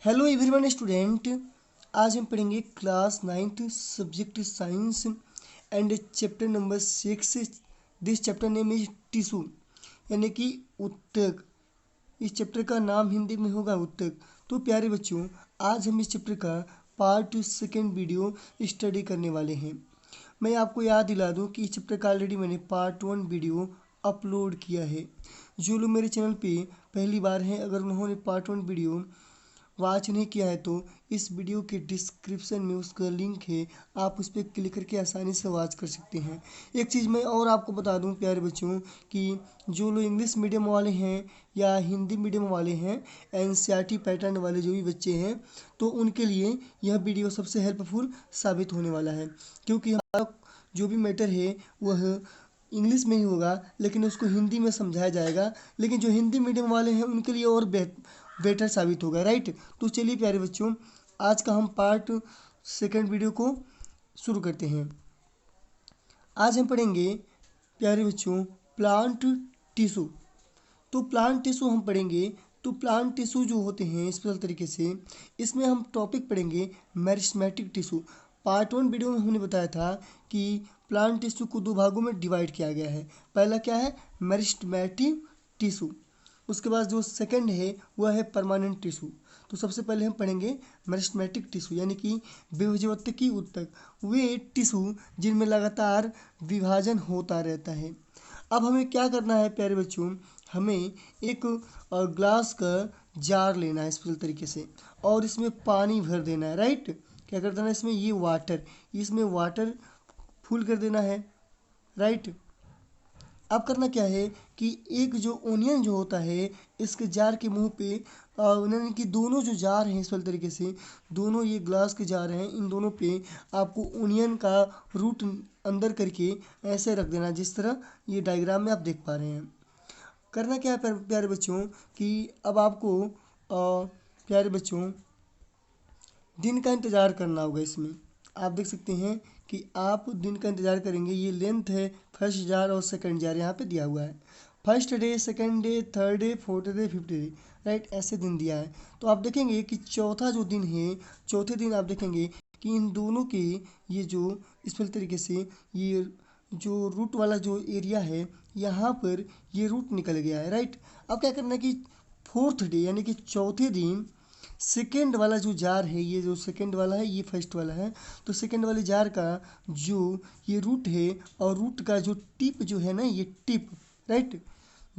Hello everyone student. आज हम पढ़ेंगे class 9th subject science and chapter number 6। This chapter name is tissue यानी कि ऊतक। इस चैप्टर का नाम हिंदी में होगा ऊतक। तो प्यारे बच्चों, आज हम इस चैप्टर का पार्ट सेकेंड वीडियो स्टडी करने वाले हैं। मैं आपको याद दिला दूं कि इस चैप्टर का ऑलरेडी मैंने पार्ट 1 वीडियो अपलोड किया है। जो लोग मेरे चैनल पे पहली बार हैं, अगर उन्होंने पार्ट 1 वीडियो वॉच नहीं किया है तो इस वीडियो के डिस्क्रिप्शन में उसका लिंक है, आप उस पर क्लिक करके आसानी से वॉच कर सकते हैं। एक चीज़ मैं और आपको बता दूं प्यारे बच्चों कि जो लोग इंग्लिश मीडियम वाले हैं या हिंदी मीडियम वाले हैं, एनसीईआरटी पैटर्न वाले जो भी बच्चे हैं, तो उनके लिए यह वीडियो सबसे हेल्पफुल साबित होने वाला है, क्योंकि हमारा जो भी मैटर है वह इंग्लिश में ही होगा लेकिन उसको हिंदी में समझाया जाएगा। लेकिन जो हिंदी मीडियम वाले हैं उनके लिए और बेटर साबित होगा, राइट। तो चलिए प्यारे बच्चों, आज का हम पार्ट सेकेंड वीडियो को शुरू करते हैं। आज हम पढ़ेंगे प्यारे बच्चों प्लांट टिश्यू। तो प्लांट टिश्यू हम पढ़ेंगे। तो प्लांट टिश्यू जो होते हैं स्पेशल तरीके से, इसमें हम टॉपिक पढ़ेंगे मेरिस्टेमेटिक टिश्यू। पार्ट 1 वीडियो में हमने बताया था कि प्लांट टिश्यू को दो भागों में डिवाइड किया गया है। पहला क्या है? Meristematic tissue. उसके बाद जो सेकंड है वह है परमानेंट टिश्यू। तो सबसे पहले हम पढ़ेंगे मेरिस्टेमेटिक टिश्यू यानी कि विभज्यवत्की ऊतक, वे टिश्यू जिनमें लगातार विभाजन होता रहता है। अब हमें क्या करना है प्यारे बच्चों, हमें एक ग्लास का जार लेना है स्पेशल तरीके से, और इसमें पानी भर देना है, राइट। क्या कर देना है इसमें? ये वाटर, इसमें वाटर फुल कर देना है, राइट। अब करना क्या है कि एक जो ओनियन जो होता है इसके जार के मुंह पे, यानी कि दोनों जो जार हैं स्पेशल तरीके से, दोनों ये ग्लास के जार हैं, इन दोनों पे आपको ओनियन का रूट अंदर करके ऐसे रख देना, जिस तरह ये डायग्राम में आप देख पा रहे हैं। करना क्या है प्यारे बच्चों कि अब आपको प्यारे बच्चों दिन का इंतज़ार करना होगा। इसमें आप देख सकते हैं कि आप दिन का इंतज़ार करेंगे। ये लेंथ है फर्स्ट जार और सेकंड जार यहाँ पे दिया हुआ है। First day, second day, third day, fourth day, fifth day, right, ऐसे दिन दिया है। तो आप देखेंगे कि चौथा जो दिन है, चौथे दिन आप देखेंगे कि इन दोनों के ये जो स्पेशल तरीके से ये जो रूट वाला जो एरिया है यहाँ पर ये रूट निकल गया है, राइट। अब क्या करना है कि फोर्थ डे यानी कि चौथे दिन सेकेंड वाला जो जार है, ये जो सेकेंड वाला है ये फर्स्ट वाला है, तो सेकेंड वाले जार का जो ये रूट है और रूट का जो टिप जो है ना, ये टिप, राइट,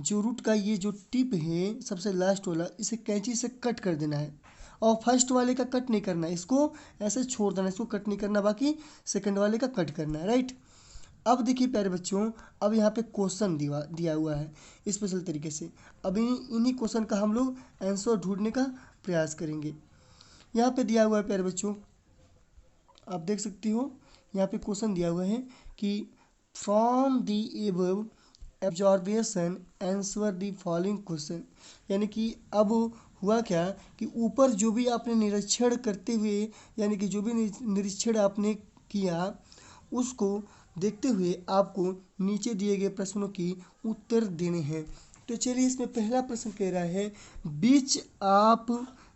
जो रूट का ये जो टिप है सबसे लास्ट वाला, इसे कैंची से कट कर देना है। और फर्स्ट वाले का कट नहीं करना है, इसको ऐसे छोड़ देना है, इसको कट नहीं करना, बाकी सेकेंड वाले का कट करना है, राइट। अब देखिए प्यारे बच्चों, अब यहाँ पे क्वेश्चन दिया हुआ है स्पेशल तरीके से। अब इन्हीं क्वेश्चन का हम लोग आंसर ढूंढने का प्रयास करेंगे। यहाँ पे दिया हुआ है प्यारे बच्चों, आप देख सकती हो, यहाँ पे क्वेश्चन दिया हुआ है कि from the above observation answer the following question. यानी कि अब हुआ क्या कि ऊपर जो भी आपने निरीक्षण करते हुए, यानी कि जो भी निरीक्षण आपने किया उसको देखते हुए आपको नीचे दिए गए प्रश्नों की उत्तर देने हैं। तो चलिए, इसमें पहला प्रश्न कह रहा है which of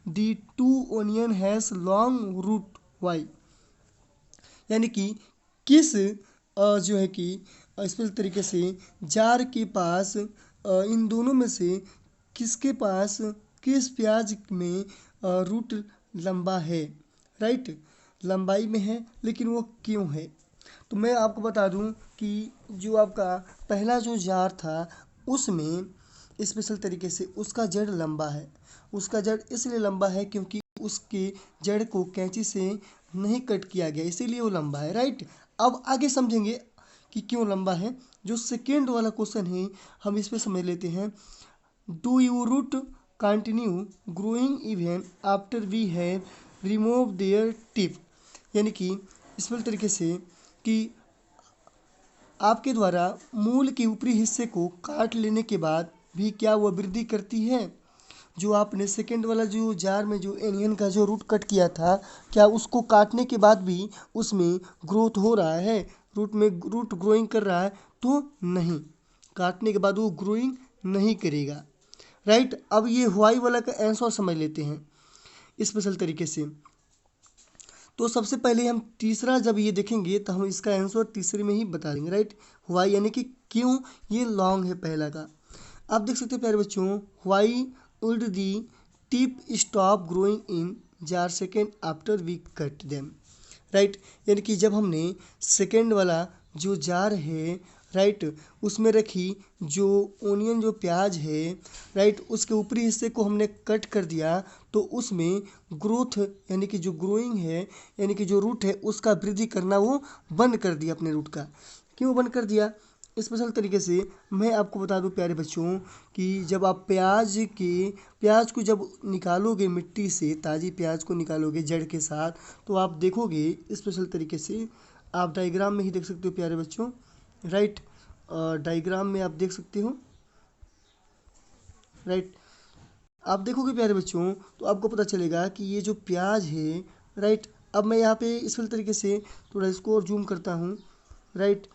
the two onion has long root why. यानी कि किस जो है कि स्पेशल तरीके से जार के पास इन दोनों में से किसके पास, किस प्याज में रूट लंबा है, राइट, लंबाई में है, लेकिन वो क्यों है। तो मैं आपको बता दूं कि जो आपका पहला जो जार था उसमें स्पेशल तरीके से उसका जड़ लंबा है। उसका जड़ इसलिए लंबा है क्योंकि उसके जड़ को कैंची से नहीं कट किया गया, इसीलिए वो लंबा है, राइट। अब आगे समझेंगे कि क्यों लंबा है। जो सेकेंड वाला क्वेश्चन है हम इस पर समझ लेते हैं। Do you root continue growing even after we have remove their tip. यानी कि स्पेशल तरीके से कि आपके द्वारा मूल के ऊपरी हिस्से को काट लेने के बाद भी क्या वह वृद्धि करती है। जो आपने सेकेंड वाला जो जार में जो एनियन का जो रूट कट किया था, क्या उसको काटने के बाद भी उसमें ग्रोथ हो रहा है, रूट में रूट ग्रोइंग कर रहा है? तो नहीं, काटने के बाद वो ग्रोइंग नहीं करेगा, राइट। अब ये वाई वाला का आंसर समझ लेते हैं। स्पेशल तरीके से। तो सबसे पहले हम तीसरा जब ये देखेंगे तो हम इसका आंसर तीसरे में ही बता देंगे, राइट। वाई यानी कि क्यों ये लॉन्ग है पहला का। आप देख सकते हैं प्यारे बच्चों, why would the tip stop growing in jar second after we cut them, right. यानी कि जब हमने सेकेंड वाला जो जार है, राइट, उसमें रखी जो ओनियन जो प्याज है, राइट, उसके ऊपरी हिस्से को हमने कट कर दिया तो उसमें ग्रोथ यानी कि जो ग्रोइंग है यानी कि जो रूट है उसका वृद्धि करना वो बंद कर दिया अपने रूट का। क्यों बंद कर दिया? स्पेशल तरीके से मैं आपको बता दूं प्यारे बच्चों कि जब आप प्याज को जब निकालोगे मिट्टी से, ताज़ी प्याज को निकालोगे जड़ के साथ, तो आप देखोगे स्पेशल तरीके से, आप डायग्राम में ही देख सकते हो प्यारे बच्चों, राइट। डायग्राम में आप देख सकते हो, राइट। आप देखोगे प्यारे बच्चों तो आपको पता चलेगा कि ये जो प्याज है, राइट। अब मैं यहाँ पे स्पेशल तरीके से थोड़ा इसको और जूम करता हूँ, राइट।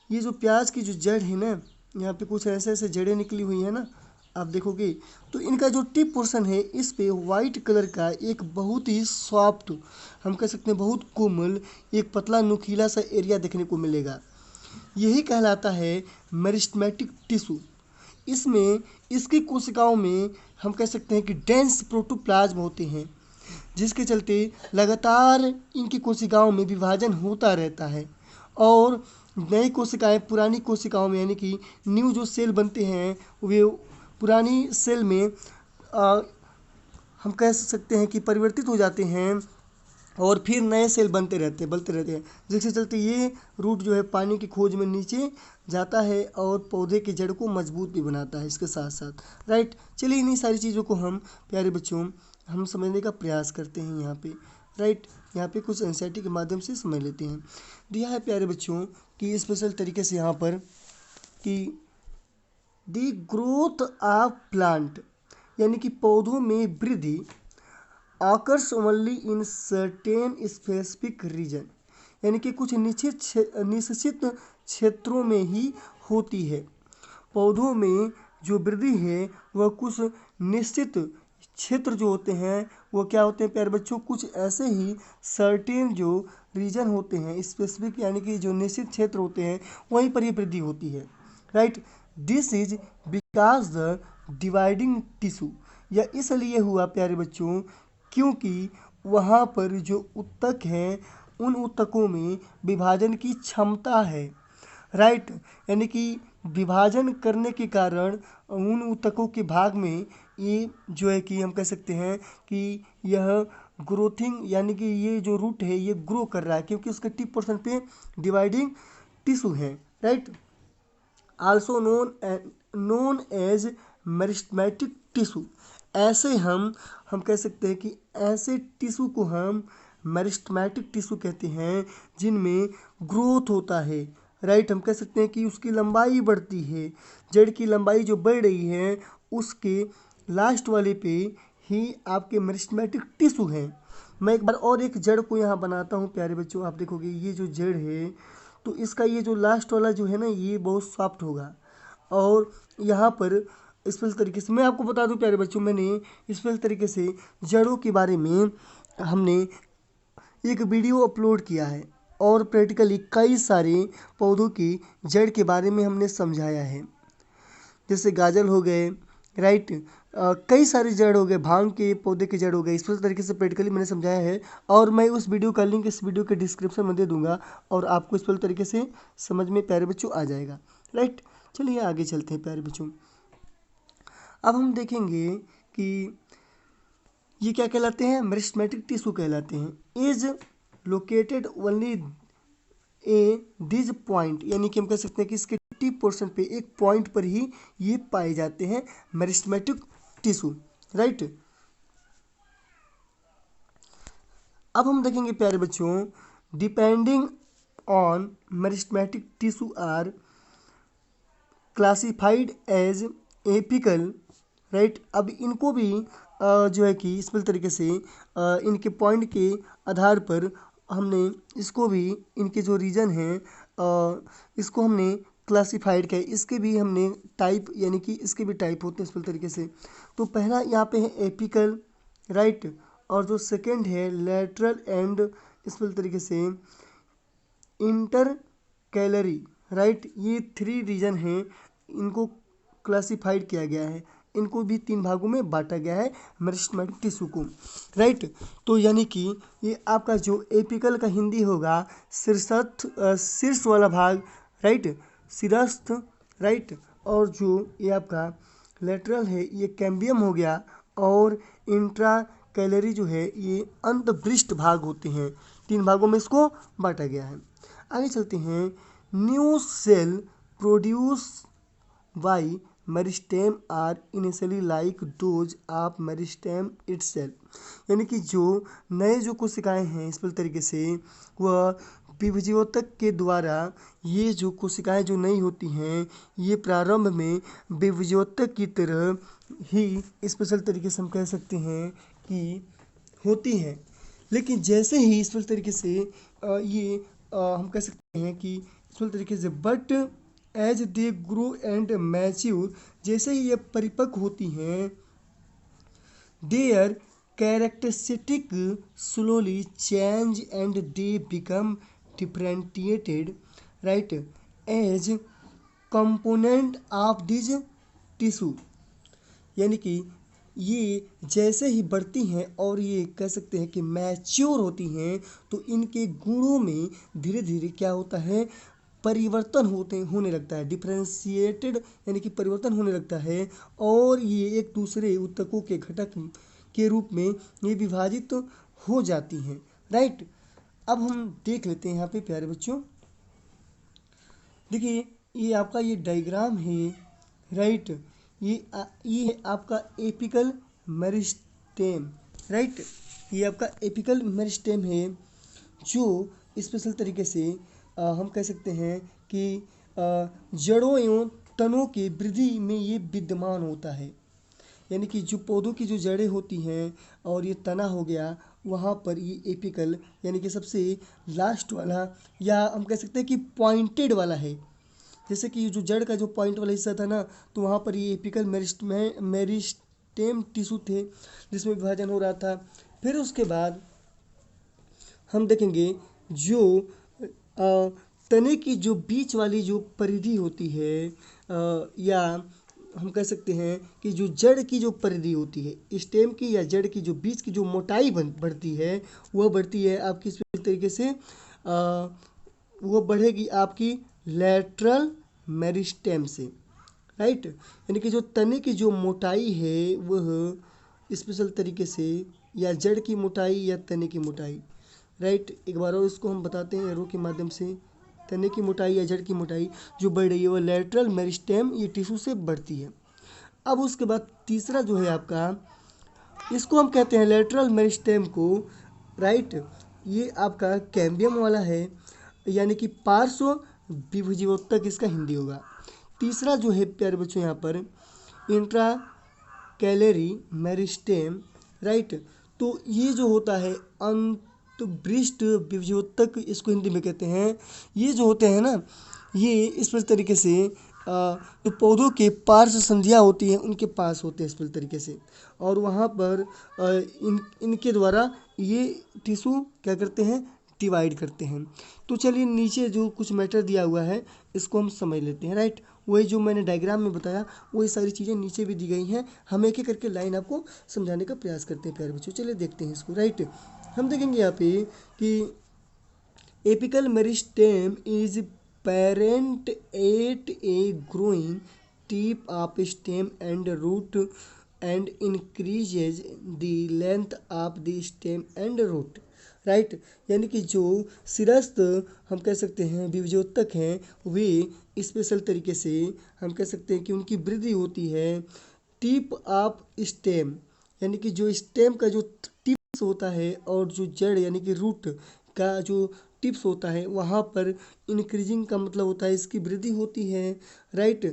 ये जो प्याज की जो जड़ है ना, यहाँ पे कुछ ऐसे ऐसे जड़ें निकली हुई है ना, आप देखोगे तो इनका जो टिप पोर्शन है इस पे वाइट कलर का एक बहुत ही सॉफ्ट, हम कह सकते हैं बहुत कोमल, एक पतला नुकीला सा एरिया देखने को मिलेगा। यही कहलाता है मेरिस्टेमेटिक टिश्यू। इसमें इसकी कोशिकाओं में हम कह सकते हैं कि डेंस प्रोटोप्लाज्म होते हैं, जिसके चलते लगातार इनकी कोशिकाओं में विभाजन होता रहता है और नई कोशिकाएं पुरानी कोशिकाओं में यानी कि न्यू जो सेल बनते हैं वे पुरानी सेल में हम कह सकते हैं कि परिवर्तित हो जाते हैं और फिर नए सेल बनते रहते हैं, जिसके चलते ये रूट जो है पानी की खोज में नीचे जाता है और पौधे की जड़ को मजबूत भी बनाता है इसके साथ साथ, राइट। चलिए इन्हीं सारी चीज़ों को हम प्यारे बच्चों हम समझने का प्रयास करते हैं यहाँ पे, राइट। यहाँ पे कुछ एनसीईआरटी के माध्यम से समझ लेते हैं। दिया है प्यारे बच्चों कि स्पेशल तरीके से यहाँ पर कि द ग्रोथ ऑफ प्लांट यानी कि पौधों में वृद्धि occurs only in certain specific region, यानी कि कुछ निश्चित क्षेत्रों में ही होती है। पौधों में जो वृद्धि है वह कुछ निश्चित क्षेत्र जो होते हैं वो क्या होते हैं प्यारे बच्चों, कुछ ऐसे ही सर्टेन जो रीजन होते हैं स्पेसिफिक यानी कि जो निश्चित क्षेत्र होते हैं वहीं पर ये वृद्धि होती है, right. This is because the dividing tissue, यह इसलिए हुआ प्यारे बच्चों क्योंकि वहाँ पर जो ऊतक हैं उन ऊतकों में विभाजन की क्षमता है, राइट। यानी कि विभाजन करने के कारण उन ऊतकों के भाग में ये जो है कि हम कह सकते हैं कि यह ग्रोथिंग यानी कि ये जो रूट है ये ग्रो कर रहा है क्योंकि उसके टिप पोर्शन पे डिवाइडिंग टिश्यू है, right. Also known as meristematic tissue, ऐसे हम कह सकते हैं कि ऐसे टिश्यू को हम मेरिस्टेमेटिक टिश्यू कहते हैं जिनमें ग्रोथ होता है, राइट। हम कह सकते हैं कि उसकी लंबाई बढ़ती है, जड़ की लंबाई जो बढ़ रही है उसके लास्ट वाले पे ही आपके मेरिस्टेमेटिक टिश्यू हैं। मैं एक बार और एक जड़ को यहाँ बनाता हूँ प्यारे बच्चों, आप देखोगे ये जो जड़ है तो इसका ये जो लास्ट वाला जो है ना ये बहुत सॉफ्ट होगा और यहाँ पर स्पेशल तरीके से मैं आपको बता दूं प्यारे बच्चों, मैंने स्पेशल तरीके से जड़ों के बारे में हमने एक वीडियो अपलोड किया है और प्रैक्टिकली कई सारे पौधों की जड़ के बारे में हमने समझाया है, जैसे गाजर हो गए, राइट, कई सारे जड़ हो गए, भांग के पौधे के जड़ हो गए। स्पेशल तरीके से प्रैक्टिकली मैंने समझाया है और मैं उस वीडियो का लिंक इस वीडियो के डिस्क्रिप्शन में दे दूंगा और आपको स्पेशल तरीके से समझ में प्यारे बच्चों आ जाएगा, राइट। चलिए आगे चलते हैं प्यारे बच्चों। अब हम देखेंगे कि ये क्या कहलाते हैं, मेरिस्टेमेटिक टिश्यू कहलाते हैं। Is located only A this point, यानी कि हम कह सकते हैं कि इसके टिप पोर्शन पे एक पॉइंट पर ही ये पाए जाते हैं मेरिस्टेमेटिक टिश्यू, राइट। अब हम देखेंगे प्यारे बच्चों depending on meristematic tissue are classified as apical, right. अब इनको भी जो है कि स्पेशल तरीके से इनके पॉइंट के आधार पर हमने इसको भी इनके जो रीजन हैं इसको हमने क्लासिफाइड किया, इसके भी हमने टाइप यानी कि इसके भी टाइप होते हैं स्पेशल तरीके से। तो पहला यहाँ पे है एपिकल, राइट, और जो सेकंड है लेटरल एंड स्पेशल तरीके से इंटर कैलरी, राइट। ये 3 रीजन हैं, इनको क्लासिफाइड किया गया है, इनको भी 3 भागों में बांटा गया है मेरिस्टेमेटिक टिश्यू को, राइट। तो यानी कि ये आपका जो एपिकल का हिंदी होगा शीर्षस्थ, शीर्ष वाला भाग, राइट, शिरस्थ, राइट। और जो ये आपका लेटरल है ये कैम्बियम हो गया, और इंट्रा कैलरी जो है ये अंतपृष्ठ भाग होते हैं। 3 भागों में इसको बांटा गया है। आगे चलते हैं। New cell produce by meristem are initially like those of meristem itself, यानी कि जो नए जो कोशिकाएं हैं इस तरीके से वह विभज्योतक के द्वारा, ये जो कोशिकाएं जो नई होती हैं ये प्रारंभ में विभज्योतक की तरह ही स्पेशल तरीके से हम कह सकते हैं कि होती हैं, लेकिन जैसे ही स्पेशल तरीके से ये हम कह सकते हैं कि स्पेशल तरीके से but as they grow and mature, जैसे ही ये परिपक्व होती हैं their characteristic slowly change and they become differentiated, right, as component of this tissue, यानी कि ये जैसे ही बढ़ती हैं और ये कह सकते हैं कि मैच्योर होती हैं तो इनके गुणों में धीरे धीरे क्या होता है, परिवर्तन होने लगता है, डिफरेंशिएटेड यानी कि परिवर्तन होने लगता है, और ये एक दूसरे ऊतकों के घटक के रूप में ये विभाजित हो जाती हैं, राइट। अब हम देख लेते हैं यहाँ पे प्यारे बच्चों, देखिए ये आपका ये डायग्राम है, राइट। ये है आपका एपिकल मेरिस्टेम, राइट। ये आपका एपिकल मेरिस्टेम है जो स्पेशल तरीके से हम कह सकते हैं कि जड़ों एवं तनों की वृद्धि में ये विद्यमान होता है, यानी कि जो पौधों की जो जड़ें होती हैं और ये तना हो गया, वहाँ पर ये एपिकल यानी कि सबसे लास्ट वाला, या हम कह सकते हैं कि पॉइंटेड वाला है। जैसे कि जो जड़ का जो पॉइंट वाला हिस्सा था ना, तो वहाँ पर ये एपिकल मेरिस्टेम टिश्यू थे जिसमें विभाजन हो रहा था। फिर उसके बाद हम देखेंगे जो तने की जो बीच वाली जो परिधि होती है, या हम कह सकते हैं कि जो जड़ की जो परिधि होती है, स्टेम की या जड़ की जो बीच की जो मोटाई बढ़ती है, वह बढ़ती है आपकी इस तरीके से वो बढ़ेगी आपकी लेटरल मेरिस्टेम से, राइट। यानी कि जो तने की जो मोटाई है वह स्पेशल तरीके से या जड़ की मोटाई या तने की मोटाई, राइट। एक बार और इसको हम बताते हैं एरो के माध्यम से, तने की मोटाई या जड़ की मोटाई जो बढ़ रही है वह लेटरल मेरिस्टेम ये टिश्यू से बढ़ती है। अब उसके बाद तीसरा जो है आपका, इसको हम कहते हैं लेटरल मेरिस्टेम को, राइट। ये आपका कैम्बियम वाला है, यानी कि पार्श्व विभज्योतक इसका हिंदी होगा। तीसरा जो है प्यारे बच्चों यहाँ पर इंट्रा कैलरी मेरिस्टेम, राइट। तो ये जो होता है अंतपृष्ठ विभज्योतक, इसको हिंदी में कहते हैं। ये जो होते हैं ना, ये इस तरीके से जो पौधों के पार्श्व संधियाँ होती हैं उनके पास होते हैं इस तरीके से, और वहाँ पर इनके द्वारा ये टिश्यू क्या करते हैं, डिवाइड करते हैं। तो चलिए नीचे जो कुछ मैटर दिया हुआ है इसको हम समझ लेते हैं, राइट। वही जो मैंने डायग्राम में बताया वही सारी चीज़ें नीचे भी दी गई हैं, हम एक एक करके लाइन आपको समझाने का प्रयास करते हैं प्यारे बच्चों। चलिए देखते हैं इसको, राइट। हम देखेंगे यहाँ पे कि apical meristem is parent at a growing tip of stem and root and increases the length of the stem and root, right. यानी कि जो सिरस्थ हम कह सकते हैं विभज्योतक हैं, वे स्पेशल तरीके से हम कह सकते हैं कि उनकी वृद्धि होती है टिप ऑफ स्टेम, यानी कि जो स्टेम का जो टिप्स होता है और जो जड़ यानी कि रूट का जो टिप्स होता है वहाँ पर इंक्रीजिंग का मतलब होता है इसकी वृद्धि होती है, राइट।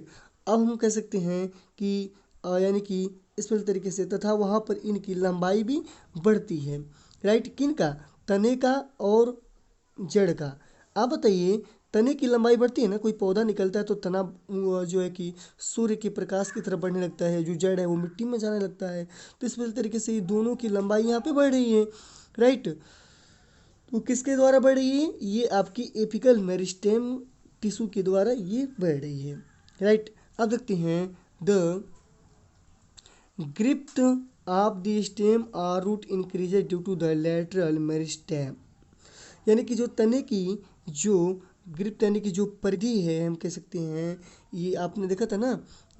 अब हम कह सकते हैं कि यानी कि स्पेशल तरीके से तथा वहाँ पर इनकी लंबाई भी बढ़ती है, राइट। किन का, तने का और जड़ का। आप बताइए तने की लंबाई बढ़ती है ना, कोई पौधा निकलता है तो तना जो है कि सूर्य के प्रकाश की तरफ बढ़ने लगता है, जो जड़ है वो मिट्टी में जाने लगता है। तो इस तरीके से ये दोनों की लंबाई यहाँ पे बढ़ रही है, राइट। तो किसके द्वारा बढ़ रही है? ये आपकी एपिकल मेरिस्टेम टिश्यू के द्वारा ये बढ़ रही है, राइट। अब देखते हैं the girth of the stem और root increases due to the lateral meristem. यानी कि जो तने की जो ग्रिप यानी कि जो परिधि है, हम कह सकते हैं, ये आपने देखा था ना,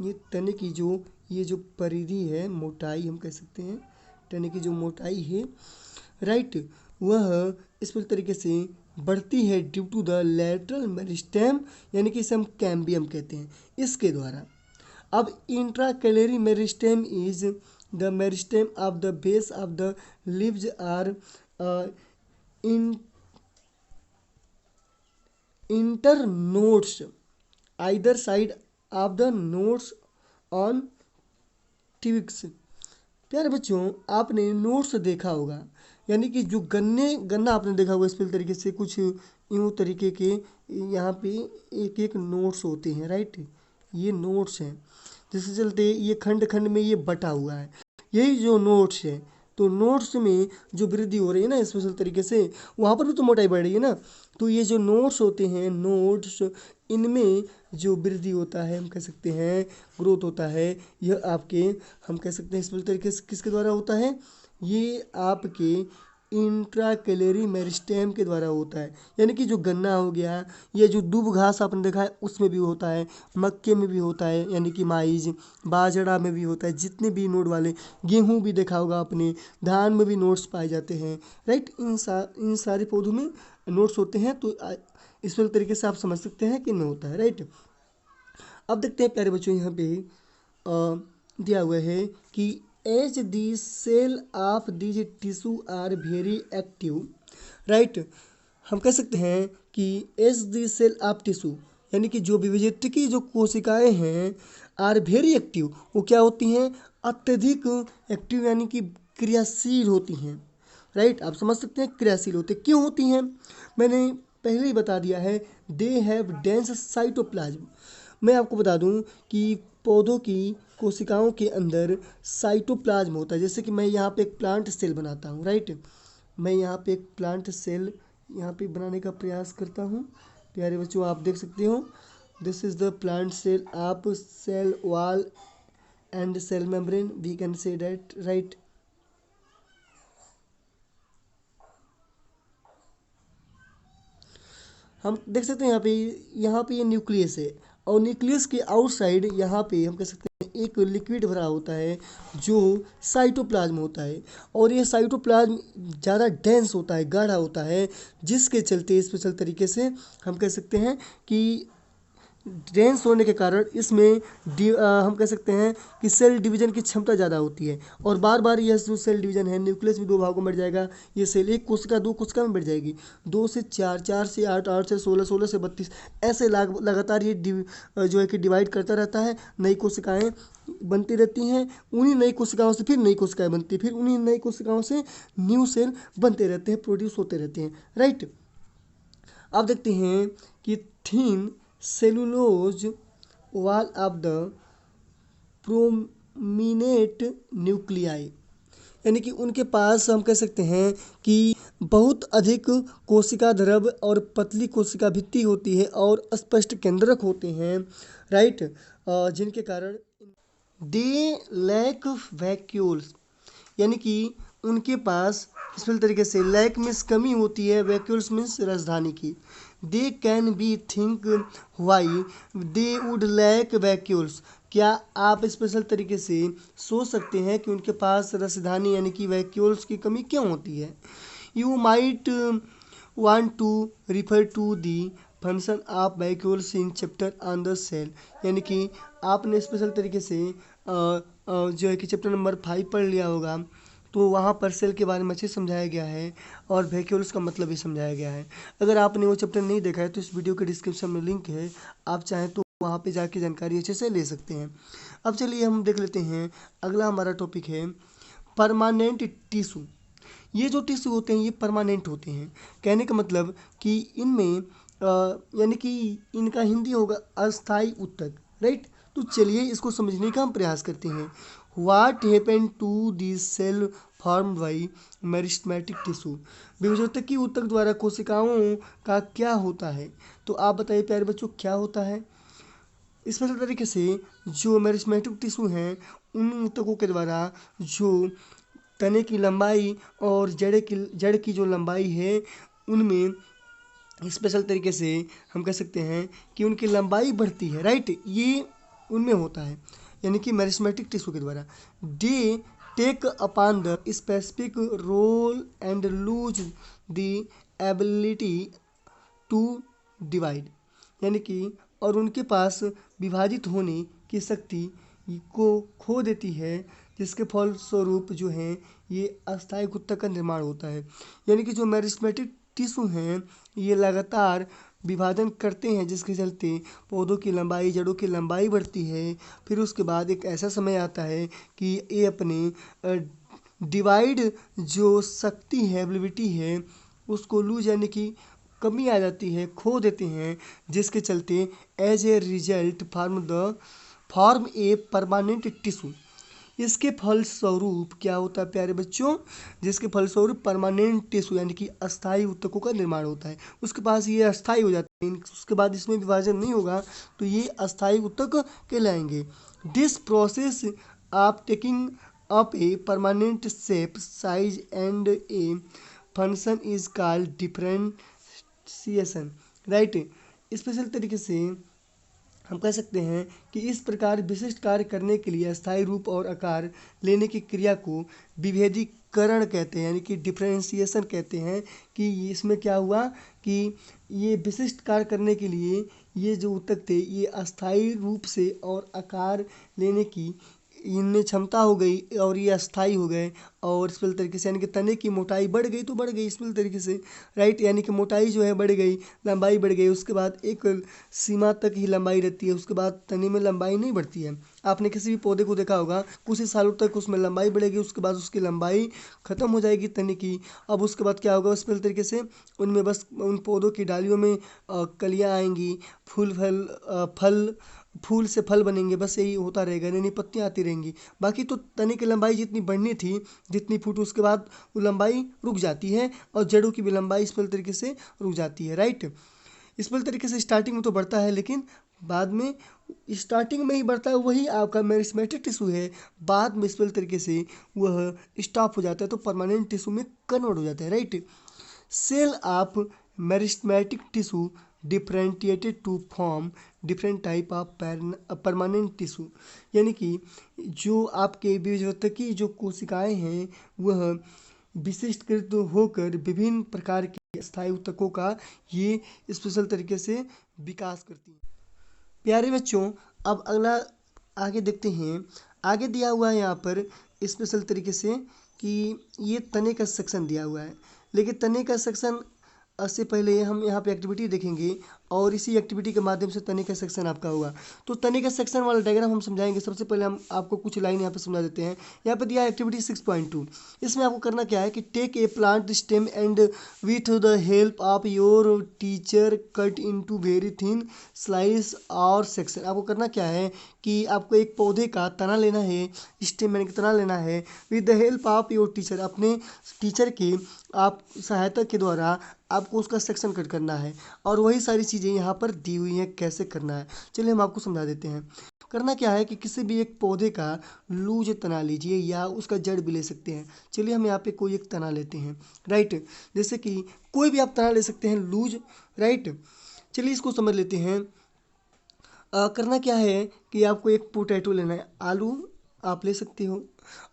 ये तने की जो ये जो परिधि है, मोटाई हम कह सकते हैं, तने की जो मोटाई है, राइट, वह इस तरीके से बढ़ती है due to the lateral meristem, यानी कि इसे हम कैम्बियम कहते हैं, इसके द्वारा। अब intercalary meristem is the meristem of the base of the leaves are in internodes either side of the nodes on twigs। प्यारे बच्चों, आपने नोट्स देखा होगा, यानी कि जो गन्ना आपने देखा होगा, इस तरीके से कुछ यूं तरीके के यहाँ पे एक एक नोट्स होते हैं, राइट। ये नोट्स हैं, जिसके चलते ये खंड खंड में ये बटा हुआ है, यही जो नोट्स है। तो नोट्स में जो वृद्धि हो रही है ना स्पेशल तरीके से, वहाँ पर भी तो मोटाई बढ़ रही है ना। तो ये जो नोट्स होते हैं, नोट्स, इनमें जो वृद्धि होता है, हम कह सकते हैं ग्रोथ होता है, यह आपके हम कह सकते हैं स्पेशल तरीके से किसके द्वारा होता है? ये आपके इंट्राकैलरी मेरिस्टेम के द्वारा होता है। यानी कि जो गन्ना हो गया, या जो दूब घास आपने देखा है उसमें भी होता है, मक्के में भी होता है, यानी कि माइज, बाजरा में भी होता है, जितने भी नोड वाले, गेहूं भी देखा होगा आपने, धान में भी नोट्स पाए जाते हैं, राइट। इन सारे पौधों में नोट्स होते हैं। तो इस तरीके से आप समझ सकते हैं कि नहीं होता है, राइट। अब देखते हैं प्यारे बच्चों, यहाँ पे दिया हुआ है कि as the cell of these tissue are very active, right. हम कह सकते हैं कि as the cell of tissue, यानी कि जो विभजित की जो कोशिकाएं हैं, आर वेरी एक्टिव, वो क्या होती हैं? अत्यधिक एक्टिव, यानी कि क्रियाशील होती हैं, राइट। आप समझ सकते हैं क्रियाशील होते क्यों होती हैं। मैंने पहले ही बता दिया है, दे हैव डेंस साइटोप्लाज्म। मैं आपको बता दूं कि पौधों की कोशिकाओं के अंदर साइटोप्लाज्म होता है। जैसे कि मैं यहाँ पे एक प्लांट सेल बनाता हूँ, राइट। मैं यहाँ पे एक प्लांट सेल यहाँ पे बनाने का प्रयास करता हूँ। प्यारे बच्चों, आप देख सकते हो, this is the plant cell of cell wall and cell membrane, we can say that, right. हम देख सकते हैं यहाँ पे ये न्यूक्लियस है, और न्यूक्लियस के आउटसाइड यहाँ पे हम कह सकते हैं एक लिक्विड भरा होता है जो साइटोप्लाज्म होता है। और ये साइटोप्लाज्म ज़्यादा डेंस होता है, गाढ़ा होता है, जिसके चलते स्पेशल तरीके से हम कह सकते हैं कि डेंस होने के कारण इसमें हम कह सकते हैं कि सेल डिवीजन की क्षमता ज़्यादा होती है। और बार बार यह जो सेल डिवीजन है, न्यूक्लियस भी दो भागों में बढ़ जाएगा, ये सेल एक कोशिका दो कोशिका में बढ़ जाएगी, 2 से 4, 4 से 8, 8 से 16, 16 से 32, ऐसे लगातार ये जो है कि डिवाइड करता रहता है, नई कोशिकाएँ बनती रहती हैं, उन्हीं नई कोशिकाओं से फिर नई कोशिकाएँ बनती हैं, फिर उन्हीं नई कोशिकाओं से न्यू सेल बनते रहते हैं, प्रोड्यूस होते रहते हैं, राइट। अब देखते हैं कि thin cellulose wall of the prominent nuclei, यानी कि उनके पास हम कह सकते हैं कि बहुत अधिक कोशिका द्रव और पतली कोशिका भित्ति होती है और स्पष्ट केंद्रक होते हैं, राइट। जिनके कारण दे लैक वैक्यूल्स, यानी कि उनके पास स्पेशल तरीके से लैक मीन्स कमी होती है, वैक्यूल्स मीन्स राजधानी की। They can be think why they would lack vacuoles, क्या आप स्पेशल तरीके से सोच सकते हैं कि उनके पास राजधानी यानी कि वैक्यूल्स की कमी क्यों होती है? You might want to refer to the function of vacuoles in chapter on the cell, यानी कि आपने स्पेशल तरीके से जो है कि चैप्टर नंबर 5 पढ़ लिया होगा, तो वहाँ पर सेल के बारे में अच्छे से समझाया गया है और वैक्यूल्स का मतलब भी समझाया गया है। अगर आपने वो चैप्टर नहीं देखा है तो इस वीडियो के डिस्क्रिप्शन में लिंक है, आप चाहें तो वहाँ पे जाके जानकारी अच्छे से ले सकते हैं। अब चलिए हम देख लेते हैं, अगला हमारा टॉपिक है परमानेंट टिश्यू। ये जो टिश्यू होते हैं ये परमानेंट होते हैं, कहने का मतलब कि इनमें यानी कि इनका हिंदी होगा अस्थाई ऊतक, राइट। तो चलिए इसको समझने का हम प्रयास करते हैं। What happen to this cell formed by meristematic tissue, विभजोतकी ऊतक द्वारा कोशिकाओं का क्या होता है। तो आप बताइए प्यारे बच्चों क्या होता है। स्पेशल तरीके से जो मेरिस्टेमेटिक टिश्यू हैं उन ऊतकों के द्वारा जो तने की लंबाई और जड़ की जो लंबाई है उनमें स्पेशल तरीके से हम कह सकते हैं कि उनकी लंबाई बढ़ती है, राइट। ये उनमें होता है यानी कि मेरिस्टेमेटिक टिश्यू के द्वारा। They take upon the specific role and lose the ability to divide, यानी कि और उनके पास विभाजित होने की शक्ति को खो देती है, जिसके फलस्वरूप जो है ये अस्थायी ऊतक का निर्माण होता है। यानी कि जो मेरिस्टेमेटिक टिश्यू हैं ये लगातार विभाजन करते हैं, जिसके चलते पौधों की लंबाई, जड़ों की लंबाई बढ़ती है। फिर उसके बाद एक ऐसा समय आता है कि ये अपने डिवाइड जो शक्ति है, एबिलिटी है, उसको लूज यानी कि कमी आ जाती है, खो देते हैं, जिसके चलते as a result form a permanent tissue. इसके फलस्वरूप क्या होता है प्यारे बच्चों, जिसके फलस्वरूप परमानेंट टिश्यू यानी कि अस्थायी ऊतकों का निर्माण होता है। उसके पास ये अस्थायी हो जाते हैं, उसके बाद इसमें विभाजन नहीं होगा तो ये अस्थायी ऊतक कहलाएंगे। This process of taking up a permanent shape, size and a function is called differentiation, right. Special तरीके से हम कह सकते हैं कि इस प्रकार विशिष्ट कार्य करने के लिए अस्थायी रूप और आकार लेने की क्रिया को विभेदीकरण कहते हैं, यानी कि डिफरेंशिएशन कहते हैं। कि इसमें क्या हुआ कि ये विशिष्ट कार्य करने के लिए ये जो ऊतक थे ये अस्थायी रूप से और आकार लेने की इनमें क्षमता हो गई और ये अस्थायी हो गए। और स्पेशल तरीके से यानी कि तने की मोटाई बढ़ गई तो बढ़ गई स्पेशल तरीके से, राइट। यानी कि मोटाई जो है बढ़ गई, लंबाई बढ़ गई, उसके बाद एक सीमा तक ही लंबाई रहती है, उसके बाद तने में लंबाई नहीं बढ़ती है। आपने किसी भी पौधे को देखा होगा कुछ ही सालों तक उसमें लंबाई बढ़ेगी, उसके बाद उसकी लंबाई खत्म हो जाएगी तने की। अब उसके बाद क्या होगा स्पेशल तरीके से उनमें बस उन पौधों की डालियों में कलियाँ आएंगी, फूल से फल बनेंगे, बस यही होता रहेगा, नई नई पत्तियाँ आती रहेंगी। बाकी तो तने की लंबाई जितनी बढ़नी थी, जितनी फुट, उसके बाद वो लंबाई रुक जाती है और जड़ों की भी लंबाई इस तरीके से रुक जाती है, राइट। इस तरीके से स्टार्टिंग में तो बढ़ता है लेकिन बाद में, स्टार्टिंग में ही बढ़ता है वही आपका मेरिस्टेमेटिक टिश्यू है, बाद में इस तरीके से वह स्टॉप हो जाता है तो परमानेंट टिश्यू में कन्वर्ट हो जाता है, right. Cell of meristematic tissue differentiated to form different type of permanent tissue, यानी कि जो आपके बीजोत्तकी जो कोशिकाएं हैं वह विशिष्टकृत होकर विभिन्न प्रकार के स्थायी ऊतकों का ये स्पेशल तरीके से विकास करती हैं। प्यारे बच्चों अब अगला आगे देखते हैं। आगे दिया हुआ है यहाँ पर स्पेशल तरीके से कि ये तने का सेक्शन दिया हुआ है, लेकिन तने का सेक्शन से पहले हम यहाँ पे एक्टिविटी देखेंगे और इसी एक्टिविटी के माध्यम से तने का सेक्शन आपका होगा। तो तने का सेक्शन वाला डायग्राम हम समझाएंगे। सबसे पहले हम आपको कुछ लाइन यहाँ पे समझा देते हैं। यहाँ पे दिया है एक्टिविटी 6.2। इसमें आपको करना क्या है कि take a plant stem and with the help of your teacher cut into very thin slice और सेक्शन। आपको करना क्या है कि आपको एक पौधे का तना लेना है, स्टेम यानी कि तना लेना है, with the help of your teacher, अपने टीचर के आप सहायता के द्वारा आपको उसका सेक्शन कट करना है। और वही सारी चीज़ें यहाँ पर दी हुई हैं कैसे करना है। चलिए हम आपको समझा देते हैं। करना क्या है कि किसी भी एक पौधे का लूज तना लीजिए या उसका जड़ भी ले सकते हैं। चलिए हम यहाँ पे कोई एक तना लेते हैं, राइट। जैसे कि कोई भी आप तना ले सकते हैं लूज, राइट। चलिए इसको समझ लेते हैं। करना क्या है कि आपको एक पोटैटो लेना है, आलू आप ले सकते हो,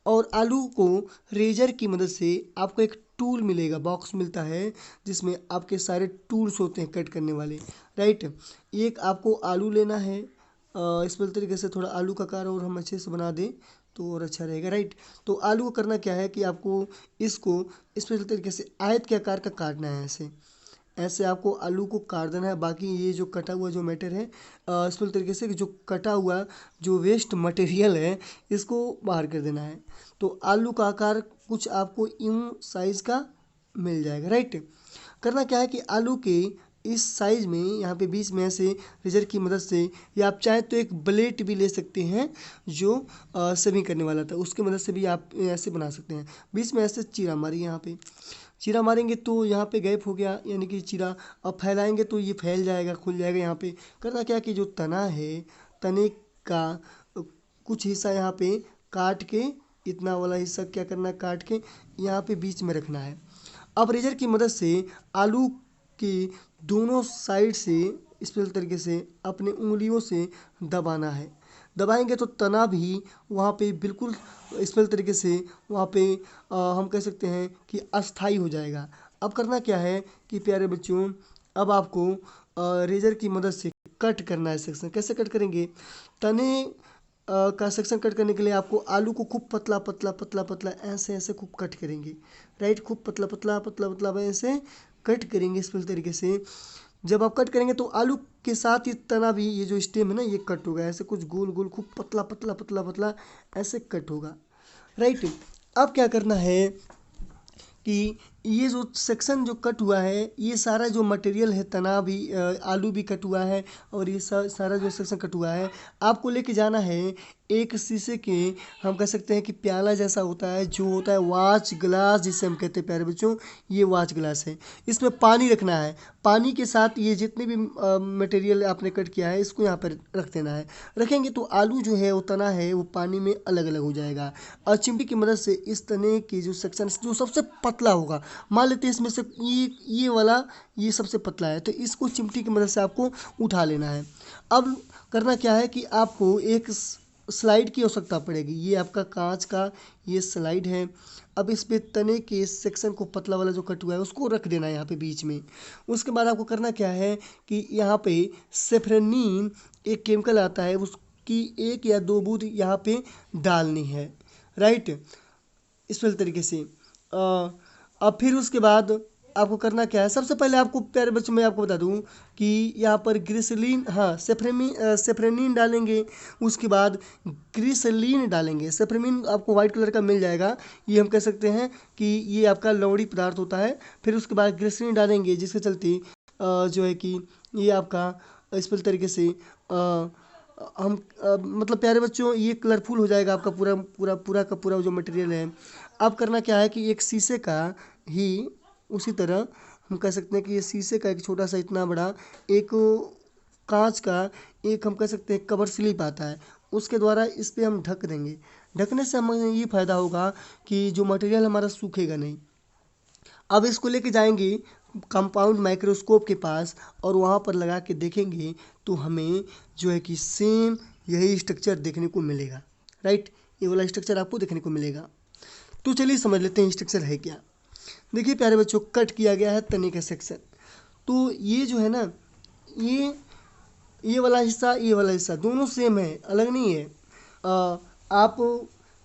और आलू को रेजर की मदद से आपको एक टूल मिलेगा, बॉक्स मिलता है जिसमें आपके सारे टूल्स होते हैं कट करने वाले, राइट। एक आपको आलू लेना है, इस तरीके से थोड़ा आलू का आकार और हम अच्छे से बना दें तो और अच्छा रहेगा, राइट। तो आलू को करना क्या है कि आपको इसको इस तरीके से आयत के आकार का काटना है, ऐसे ऐसे आपको आलू को काट देना है। बाकी ये जो कटा हुआ जो मैटर है इस तरीके से जो कटा हुआ जो वेस्ट मटेरियल है इसको बाहर कर देना है। तो आलू का आकार कुछ आपको यूं साइज़ का मिल जाएगा, राइट। करना क्या है कि आलू के इस साइज में यहाँ पे बीच में ऐसे रेजर की मदद से, या आप चाहें तो एक ब्लेड भी ले सकते हैं जो सेविंग करने वाला था, उसकी मदद से भी आप ऐसे बना सकते हैं। बीच में ऐसे चीरा मारिए, यहाँ पे चीरा मारेंगे तो यहाँ पे गैप हो गया, यानी कि चीरा। अब फैलाएंगे तो ये फैल जाएगा, खुल जाएगा। यहाँ पे करना क्या कि जो तना है, तने का कुछ हिस्सा यहाँ पे काट के, इतना वाला हिस्सा क्या करना है, काट के यहाँ पे बीच में रखना है। अब रेजर की मदद से आलू की दोनों साइड से स्पेशल तरीके से अपने उंगलियों से दबाना है। दबाएंगे तो तना भी वहाँ पे बिल्कुल स्पेशल तरीके से वहाँ पे हम कह सकते हैं कि अस्थाई हो जाएगा। अब करना क्या है कि प्यारे बच्चों, अब आपको रेजर की मदद से कट करना है सेक्शन। कैसे कट करेंगे? तने का सेक्शन कट करने के लिए आपको आलू को खूब पतला पतला पतला पतला ऐसे ऐसे खूब कट करेंगे, राइट। खूब पतला पतला पतला पतला ऐसे कट करेंगे इस तरीके से। जब आप कट करेंगे तो आलू के साथ ये तना भी, ये जो स्टेम है ना, ये कट होगा। ऐसे कुछ गोल गोल खूब पतला पतला पतला पतला ऐसे कट होगा, राइट। अब क्या करना है कि ये जो सेक्शन जो कट हुआ है, ये सारा जो मटेरियल है, तना भी आलू भी कट हुआ है और ये सारा जो सेक्शन कट हुआ है, आपको लेके जाना है एक शीशे के, हम कह सकते हैं कि प्याला जैसा होता है, जो होता है वाच ग्लास जिसे हम कहते हैं प्यारे बच्चों, ये वाच ग्लास है। इसमें पानी रखना है। पानी के साथ ये जितने भी मटेरियल आपने कट किया है, इसको यहाँ पर रख देना है। रखेंगे तो आलू जो है, वो तना है, वो पानी में अलग अलग हो जाएगा। और चिमटी की मदद से इस तने की जो सेक्शन जो सबसे पतला होगा, मान लेते हैं इसमें से ये वाला ये सबसे पतला है, तो इसको चिमटी की मदद से आपको उठा लेना है। अब करना क्या है कि आपको एक स्लाइड की आवश्यकता पड़ेगी। ये आपका कांच का ये स्लाइड है। अब इस पे तने के सेक्शन को, पतला वाला जो कट हुआ है, उसको रख देना है यहाँ पे बीच में। उसके बाद आपको करना क्या है कि यहाँ पे सेफ्रेनिन एक केमिकल आता है, उसकी 1 या 2 बूंद यहाँ पे डालनी है, राइट, इस तरीके से। अब फिर उसके बाद आपको करना क्या है, सबसे पहले आपको प्यारे बच्चों मैं आपको बता दूं कि यहाँ पर ग्लिसरीन, हाँ, सेफ्रेनिन डालेंगे। उसके बाद ग्लिसरीन डालेंगे। सेफ्रेनिन आपको वाइट कलर का मिल जाएगा, ये हम कह सकते हैं कि ये आपका लवणी पदार्थ होता है। फिर उसके बाद ग्लिसरीन डालेंगे, जिसके चलते जो है कि ये आपका इस तरीके से हम मतलब प्यारे बच्चों, ये कलरफुल हो जाएगा आपका पूरा पूरा पूरा का पूरा जो मटेरियल है। अब करना क्या है कि एक शीशे का ही उसी तरह हम कह सकते हैं कि ये शीशे का एक छोटा सा इतना बड़ा एक कांच का एक हम कह सकते हैं कवर स्लिप आता है, उसके द्वारा इस पे हम ढक देंगे। ढकने से हमें ये फ़ायदा होगा कि जो मटेरियल हमारा सूखेगा नहीं। अब इसको लेके जाएंगे कंपाउंड माइक्रोस्कोप के पास और वहाँ पर लगा के देखेंगे तो हमें जो है कि सेम यही स्ट्रक्चर देखने को मिलेगा, राइट। ये वाला स्ट्रक्चर आपको देखने को मिलेगा। तो चलिए समझ लेते हैं स्ट्रक्चर है क्या। देखिए प्यारे बच्चों, कट किया गया है तने का सेक्शन। तो ये जो है ना, ये वाला हिस्सा, ये वाला हिस्सा दोनों सेम है, अलग नहीं है। आप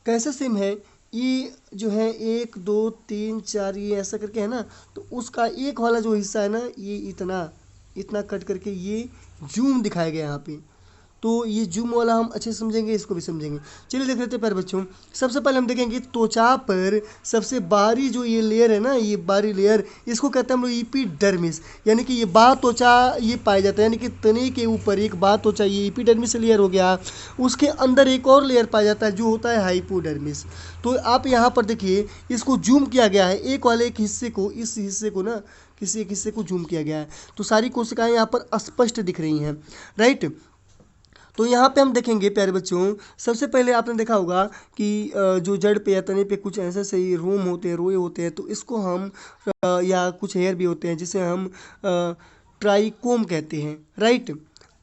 कैसे सेम है, ये जो है 1 2 3 4 ये ऐसा करके है ना, तो उसका एक वाला जो हिस्सा है ना, ये इतना इतना कट करके ये जूम दिखाया गया यहाँ पे। तो ये जूम वाला हम अच्छे से समझेंगे, इसको भी समझेंगे। चलिए देख लेते हैं प्यारे बच्चों। सबसे पहले हम देखेंगे त्वचा पर सबसे बाहरी जो ये लेयर है ना, ये बाहरी लेयर, इसको कहते हैं हम लोग एपिडर्मिस, यानी कि ये बाह्य त्वचा ये पाया जाता है, यानी कि तने के ऊपर एक बाह्य त्वचा, ये एपिडर्मिस लेयर हो गया। उसके अंदर एक और लेयर पाया जाता है जो होता है हाइपोडर्मिस। तो आप यहाँ पर देखिए, इसको जूम किया गया है, एक वाले एक हिस्से को, इस हिस्से को ना, किसी एक हिस्से को जूम किया गया है, तो सारी कोशिकाएं यहाँ पर स्पष्ट दिख रही हैं, राइट। तो यहाँ पे हम देखेंगे प्यारे बच्चों, सबसे पहले आपने देखा होगा कि जो जड़ पे या तने पे कुछ ऐसे से रोम होते हैं, रोए होते हैं, तो इसको हम या कुछ हेयर भी होते हैं जिसे हम ट्राइकोम कहते हैं, राइट।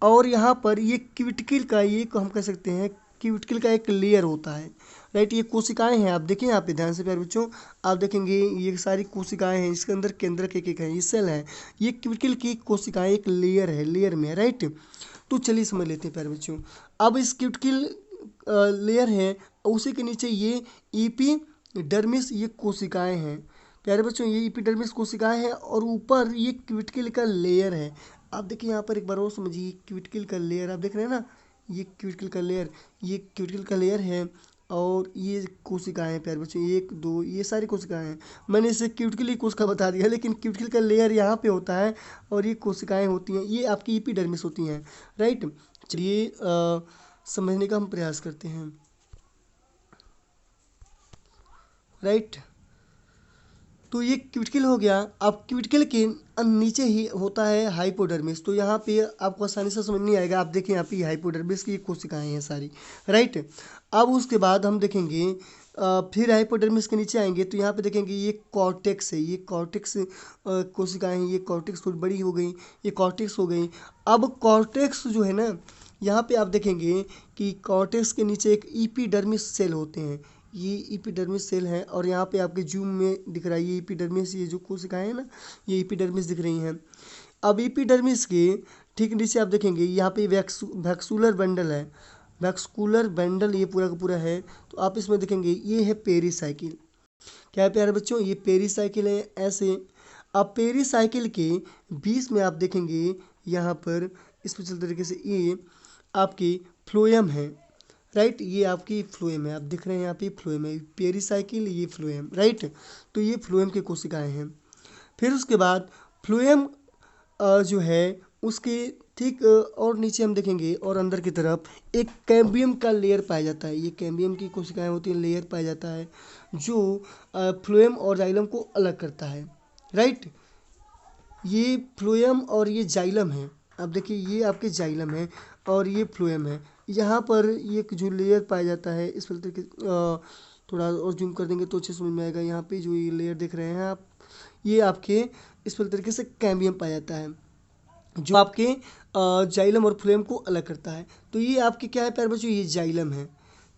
और यहाँ पर ये क्यूटिकल का ये हम कह सकते हैं, क्यूटिकल का एक लेयर होता है, राइट। ये कोशिकाएं हैं, आप देखें यहाँ पे ध्यान से प्यारे बच्चों, आप देखेंगे ये सारी कोशिकाएं हैं, इसके अंदर केंद्रक एक एक है, ये सेल है, ये क्यूटिकल की कोशिकाएं एक लेयर है, लेयर में, राइट। तो चलिए समझ लेते हैं प्यारे बच्चों। अब इस क्यूटिकल लेयर है, उसी के नीचे ये एपिडर्मिस ये कोशिकाएं हैं प्यारे बच्चों, ये एपिडर्मिस कोशिकाएं हैं और ऊपर ये क्यूटिकल का लेयर है। आप देखिए यहाँ पर एक बार और समझिए, क्यूटिकल का लेयर आप देख रहे हैं ना, ये क्यूटिकल का लेयर, ये क्यूटिकल का लेयर है और ये कोशिकाएं हैं प्यारे बच्चों, 1 2 ये सारी कोशिकाएं हैं। मैंने इसे क्यूटिकली कोशिका बता दिया, लेकिन क्यूटिकल का लेयर यहाँ पे होता है और ये कोशिकाएं होती हैं, ये आपकी एपिडर्मिस होती हैं, राइट। चलिए समझने का हम प्रयास करते हैं, राइट। तो ये क्यूटिकल हो गया। अब क्यूटिकल के नीचे ही होता है हाइपोडर्मिस। तो यहाँ पे आपको आसानी से समझ नहीं आएगा, आप देखें यहाँ पे हाइपोडर्मिस की कोशिकाएं हैं सारी, राइट। अब उसके बाद हम देखेंगे फिर हाइपोडर्मिस के नीचे आएंगे तो यहाँ पे देखेंगे ये कॉर्टेक्स है, ये कॉर्टेक्स कोशिकाएं हैं, ये कॉर्टेक्स थोड़ी बड़ी हो गई, ये कॉर्टेक्स हो गई। अब कॉर्टेक्स जो है ना, यहाँ पे आप देखेंगे कि कॉर्टेक्स के नीचे एक एपिडर्मिस सेल होते हैं, ये एपिडर्मिस सेल है। और यहाँ पे आपके जूम में दिख रहा है ये एपिडर्मिस, ये जो कोशिकाएं हैं ना, ये एपिडर्मिस दिख रही हैं। अब एपिडर्मिस के ठीक नीचे आप देखेंगे यहाँ पे वैक्सूलर बंडल है, वैक्सकुलर बंडल ये पूरा का पूरा है। तो आप इसमें देखेंगे ये है पेरीसाइकिल। क्या है प्यारे बच्चों, ये पेरीसाइकिल है ऐसे। अब पेरीसाइकिल के बीच में आप देखेंगे यहाँ पर स्पेशल तरीके से ये आपकी फ्लोएम है, राइट। ये आपकी फ्लोएम है, आप दिख रहे हैं यहाँ पे फ्लोएम है, पेरीसाइकिल ये फ्लोएम, राइट। तो ये फ्लोएम की कोशिकाएं हैं। फिर उसके बाद फ्लोएम जो है उसके ठीक और नीचे हम देखेंगे और अंदर की तरफ एक कैम्बियम का लेयर पाया जाता है, ये कैम्बियम की कोशिकाएं होती हैं, लेयर पाया जाता है जो फ्लोएम और जाइलम को अलग करता है, राइट। ये फ्लोएम और ये जाइलम है, अब देखिए ये आपके जाइलम है और ये फ्लोएम है। यहाँ पर ये जो लेयर पाया जाता है इस फिल्टर के थोड़ा और जूम कर देंगे तो अच्छे समझ में आएगा। यहाँ पे जो ये लेयर देख रहे हैं आप, ये आपके इस तरीके से कैम्बियम पाया जाता है जो आपके जाइलम और फ्लोएम को अलग करता है। तो ये आपके क्या है प्यारे बच्चों, ये जाइलम है।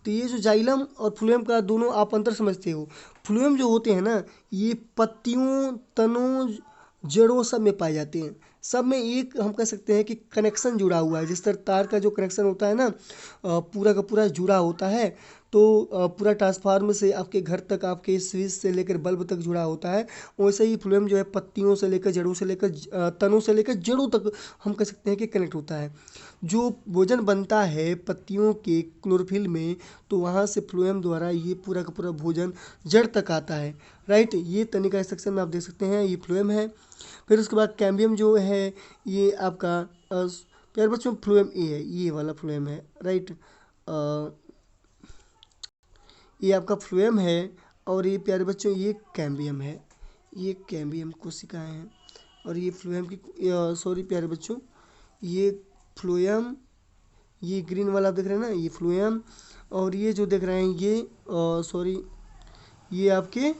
तो ये जो जाइलम और फ्लोएम का दोनों आप अंतर समझते हो। फ्लोएम जो होते हैं ना, ये पत्तियों, तनों, जड़ों सब में पाए जाते हैं। सब में एक हम कह सकते हैं कि कनेक्शन जुड़ा हुआ है, जिस तरह तार का जो कनेक्शन होता है ना, पूरा का पूरा जुड़ा होता है। तो पूरा ट्रांसफार्मर से आपके घर तक, आपके स्विच से लेकर बल्ब तक जुड़ा होता है, वैसे ही फ्लोएम जो है पत्तियों से लेकर, जड़ों से लेकर, तनों से लेकर जड़ों तक हम कह सकते हैं कि कनेक्ट होता है। जो भोजन बनता है पत्तियों के क्लोरोफिल में, तो वहाँ से फ्लोएम द्वारा ये पूरा का पूरा भोजन जड़ तक आता है, राइट। ये तनी का सेक्शन में आप देख सकते हैं, ये फ्लोएम है। फिर उसके बाद कैम्बियम जो है ये आपका प्यारे बच्चों फ्लोएम ए है, ये वाला फ्लोएम है, राइट। ये आपका फ्लोएम है और ये प्यारे बच्चों ये कैम्बियम है, ये कैम्बियम कोशिकाएं हैं। और ये फ्लोएम की सॉरी प्यारे बच्चों, ये फ्लोएम, ये ग्रीन वाला आप देख रहे हैं ना, ये फ्लोएम। और ये जो देख रहे हैं ये सॉरी ये आपके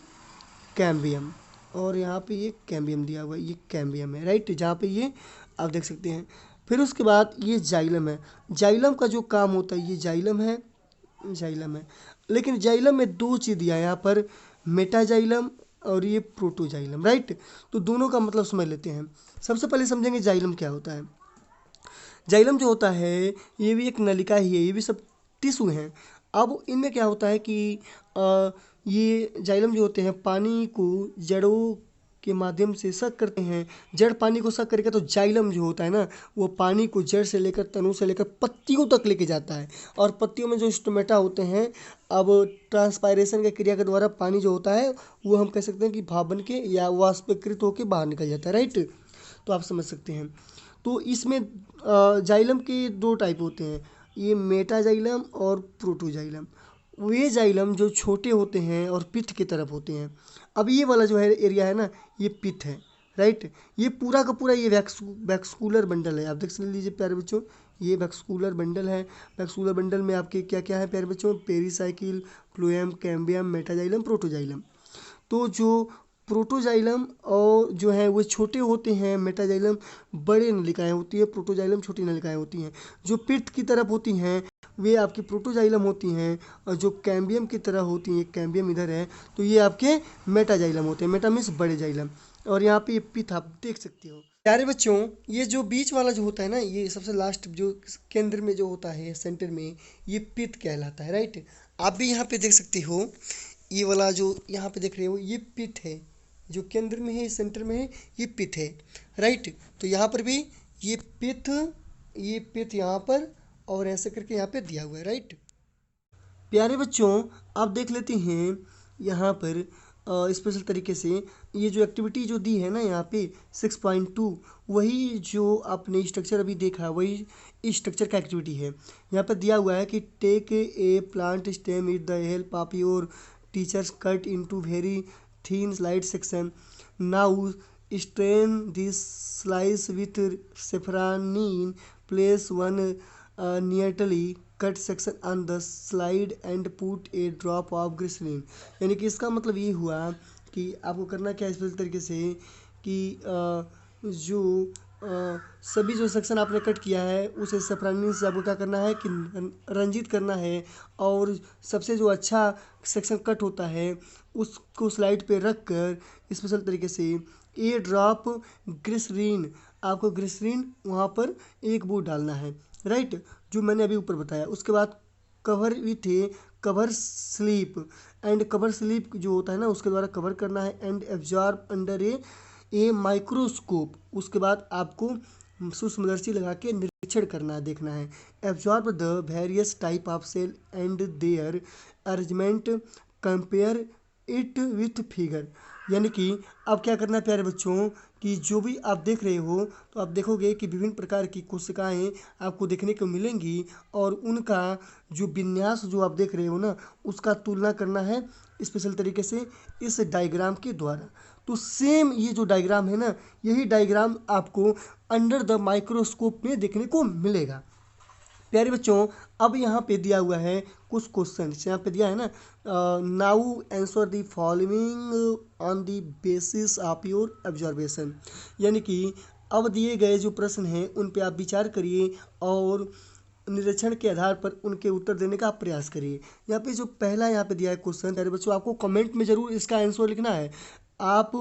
कैम्बियम। और यहाँ पे ये कैम्बियम दिया हुआ है, ये कैम्बियम है, राइट, जहाँ पे ये आप देख सकते हैं। फिर उसके बाद ये जाइलम है। जाइलम का जो काम होता है, ये जाइलम है, जाइलम है। लेकिन जाइलम में 2 चीज़ दिया है यहाँ पर, मेटाजाइलम और ये प्रोटोजाइलम, राइट। तो दोनों का मतलब समझ लेते हैं। सबसे पहले समझेंगे जाइलम क्या होता है। जाइलम जो होता है ये भी एक नलिका ही है, ये भी सब टिश्यू हैं। अब इनमें क्या होता है कि ये जाइलम जो होते हैं पानी को जड़ों के माध्यम से सक करते हैं। जड़ पानी को सक करके, तो जाइलम जो होता है ना, वो पानी को जड़ से लेकर, तनों से लेकर पत्तियों तक लेके जाता है। और पत्तियों में जो स्टोमेटा होते हैं, अब ट्रांसपायरेशन की क्रिया के द्वारा पानी जो होता है वो हम कह सकते हैं कि भाप बन के या वाष्पीकृत होकर बाहर निकल जाता है, राइट। तो आप समझ सकते हैं। तो इसमें जाइलम के 2 टाइप होते हैं, ये मेटाजाइलम और प्रोटोजाइलम। वे जाइलम जो छोटे होते हैं और पित्त की तरफ होते हैं। अब ये वाला जो है एरिया है ना, ये पित्त है, राइट। ये पूरा का पूरा ये वैक्सकुलर बंडल है, आप देख लीजिए प्यारे बच्चों, ये वैक्सकुलर बंडल है। वैक्सकुलर बंडल में आपके क्या क्या है प्यारे बच्चों, pericycle, phloem, cambium, metaxylem, protoxylem. तो जो प्रोटोजाइलम और जो है वो छोटे होते हैं, मेटाजाइलम बड़े नलिकाएं होती है, प्रोटोजाइलम छोटी नलिकाएं होती हैं। जो पित्त की तरफ होती हैं वे आपकी प्रोटोजाइलम होती हैं, और जो कैम्बियम की तरह होती हैं, कैम्बियम इधर है, तो ये आपके मेटाजाइलम होते हैं। मेटा मीन्स बड़े जाइलम। और यहाँ पे ये पित्त आप देख सकते हो प्यारे बच्चों। ये जो बीच वाला जो होता है ना, ये सबसे लास्ट जो केंद्र में जो होता है, सेंटर में, ये पित्त कहलाता है, राइट। आप भी यहाँ पे देख सकते हो, ये वाला जो यहाँ पे देख रहे हो ये पित्त है, जो केंद्र में है, सेंटर में है, ये पित्त है, राइट। तो यहाँ पर भी ये पित्त यहाँ पर और ऐसे करके यहाँ पे दिया हुआ है, राइट। प्यारे बच्चों, आप देख लेते हैं यहाँ पर स्पेशल तरीके से ये जो एक्टिविटी जो दी है ना यहाँ पे 6.2, वही जो आपने स्ट्रक्चर अभी देखा वही इस स्ट्रक्चर का एक्टिविटी है। यहाँ पर दिया हुआ है कि take a plant stem with the help of your teachers cut into very thin slide section. Now stain this slice with safranin, place one nearly cut section on the slide and put a drop of glycerine. यानी कि इसका मतलब ये हुआ कि आपको करना क्या है स्पेशल तरीके से कि जो सभी जो सेक्शन आपने कट किया है उसे सेफ्रानीन से आपको क्या करना है कि रंजित करना है, और सबसे जो अच्छा सेक्शन कट होता है उसको स्लाइड पे रख कर स्पेशल तरीके से ए ड्रॉप ग्लिसरीन, आपको ग्लिसरीन वहाँ पर एक बूंद डालना है, राइट, जो मैंने अभी ऊपर बताया। उसके बाद cover with A cover sleep, and cover sleep जो होता है ना उसके द्वारा कवर करना है, and absorb under a microscope. उसके बाद आपको सूक्ष्मदर्शी लगा के निरीक्षण करना है, देखना है। Absorb the various type of cell and their arrangement, compare it with figure. यानी कि अब क्या करना है प्यारे बच्चों कि जो भी आप देख रहे हो तो आप देखोगे कि विभिन्न प्रकार की कोशिकाएं आपको देखने को मिलेंगी, और उनका जो विन्यास जो आप देख रहे हो ना उसका तुलना करना है स्पेशल तरीके से इस डायग्राम के द्वारा। तो सेम ये जो डायग्राम है ना यही डायग्राम आपको अंडर द माइक्रोस्कोप में देखने को मिलेगा। प्यारे बच्चों, अब यहाँ पे दिया हुआ है कुछ क्वेश्चन, यहाँ पे दिया है ना, now answer the following on the basis of your observation. यानी कि अब दिए गए जो प्रश्न हैं उन पे आप विचार करिए और निरीक्षण के आधार पर उनके उत्तर देने का आप प्रयास करिए। यहाँ पे जो पहला यहाँ पे दिया है क्वेश्चन, प्यारे बच्चों आपको कमेंट में ज़रूर इसका आंसर लिखना है। आप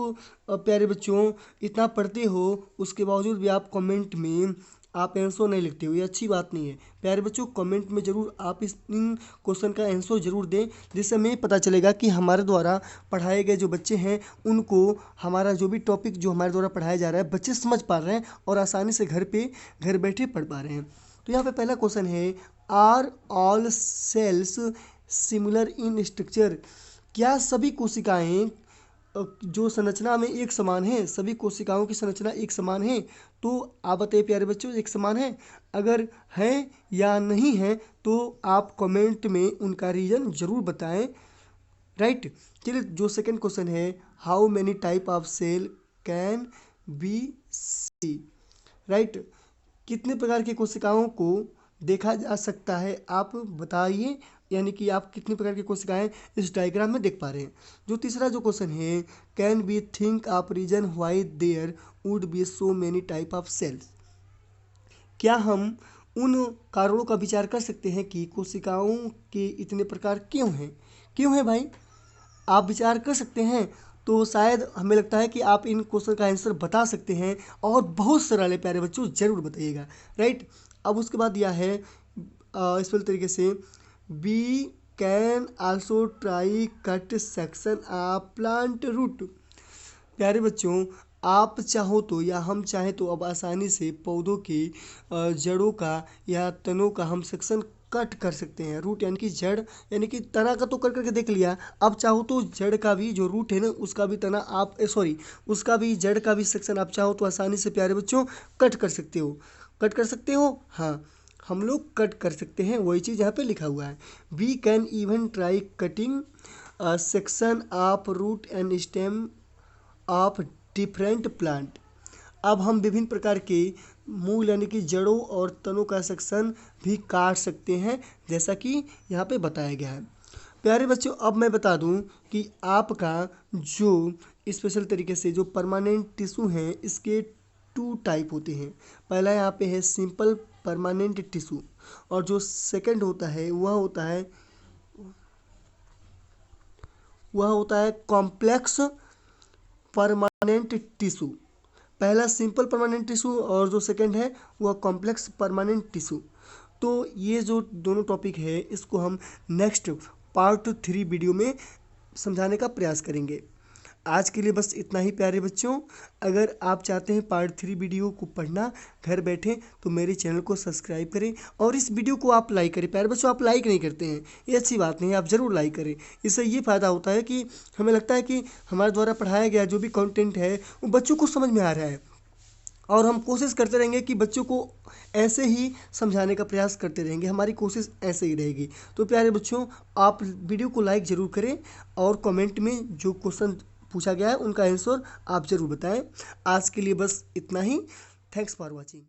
प्यारे बच्चों इतना पढ़ते हो उसके बावजूद भी आप कमेंट में आप आंसर नहीं लिखते हो, ये अच्छी बात नहीं है। प्यारे बच्चों कमेंट में ज़रूर आप इन क्वेश्चन का आंसर ज़रूर दें, जिससे हमें पता चलेगा कि हमारे द्वारा पढ़ाए गए जो बच्चे हैं उनको हमारा जो भी टॉपिक जो हमारे द्वारा पढ़ाया जा रहा है बच्चे समझ पा रहे हैं और आसानी से घर बैठे पढ़ पा रहे हैं। तो यहाँ पे पहला क्वेश्चन है, are all cells similar in structure. क्या सभी कोशिकाएं जो संरचना में एक समान है, सभी कोशिकाओं की संरचना एक समान है? तो आप बताइए प्यारे बच्चों एक समान है? अगर है या नहीं है तो आप कमेंट में उनका रीजन जरूर बताएं, राइट। चलिए जो सेकंड क्वेश्चन है, how many type of cell can be see, right, कितने प्रकार की कोशिकाओं को देखा जा सकता है, आप बताइए। यानी कि आप कितनी प्रकार की कोशिकाएं इस डायग्राम में देख पा रहे हैं। जो तीसरा जो क्वेश्चन है, can be think of reason why there would be so many type of cells. क्या हम उन कारणों का विचार कर सकते हैं कि कोशिकाओं के इतने प्रकार क्यों हैं भाई, आप विचार कर सकते हैं। तो शायद हमें लगता है कि आप इन क्वेश्चन का आंसर बता सकते हैं, और बहुत सरल है प्यारे बच्चों, जरूर बताइएगा, राइट। अब उसके बाद दिया है स्पेशल तरीके से, we can also try cut section of plant root. प्यारे बच्चों आप चाहो तो या हम चाहें तो अब आसानी से पौधों के जड़ों का या तनों का हम सेक्शन कट कर सकते हैं। रूट यानी कि जड़, यानी कि तना का तो कर करके देख लिया, अब चाहो तो जड़ का भी जो रूट है ना उसका भी तना आप उसका भी जड़ का भी सेक्शन आप चाहो तो आसानी से प्यारे बच्चों कट कर सकते हो। कट कर सकते हो, हाँ हम लोग कट कर सकते हैं, वही चीज़ यहाँ पे लिखा हुआ है। We can even try cutting section of root and stem of different plant. अब हम विभिन्न प्रकार के मूल यानी कि जड़ों और तनों का सेक्शन भी काट सकते हैं, जैसा कि यहाँ पे बताया गया है। प्यारे बच्चों अब मैं बता दूं कि आपका जो स्पेशल तरीके से जो परमानेंट टिश्यू हैं इसके 2 टाइप होते हैं। पहला यहाँ पे है सिंपल परमानेंट टिश्यू, और जो सेकंड होता है वह होता है कॉम्प्लेक्स परमानेंट टिश्यू। पहला सिंपल परमानेंट टिश्यू और जो सेकंड है वह कॉम्प्लेक्स परमानेंट टिश्यू। तो ये जो दोनों टॉपिक है इसको हम नेक्स्ट पार्ट 3 वीडियो में समझाने का प्रयास करेंगे। आज के लिए बस इतना ही प्यारे बच्चों। अगर आप चाहते हैं पार्ट 3 वीडियो को पढ़ना घर बैठे तो मेरे चैनल को सब्सक्राइब करें और इस वीडियो को आप लाइक करें। प्यारे बच्चों, आप लाइक नहीं करते हैं, ये अच्छी बात नहीं है, आप ज़रूर लाइक करें। इससे ये फ़ायदा होता है कि हमें लगता है कि हमारे द्वारा पढ़ाया गया जो भी कंटेंट है वो बच्चों को समझ में आ रहा है, और हम कोशिश करते रहेंगे कि बच्चों को ऐसे ही समझाने का प्रयास करते रहेंगे। हमारी कोशिश ऐसे ही रहेगी। तो प्यारे बच्चों, आप वीडियो को लाइक ज़रूर करें और कमेंट में जो क्वेश्चन पूछा गया है उनका आंसर आप ज़रूर बताएं। आज के लिए बस इतना ही। Thanks for watching.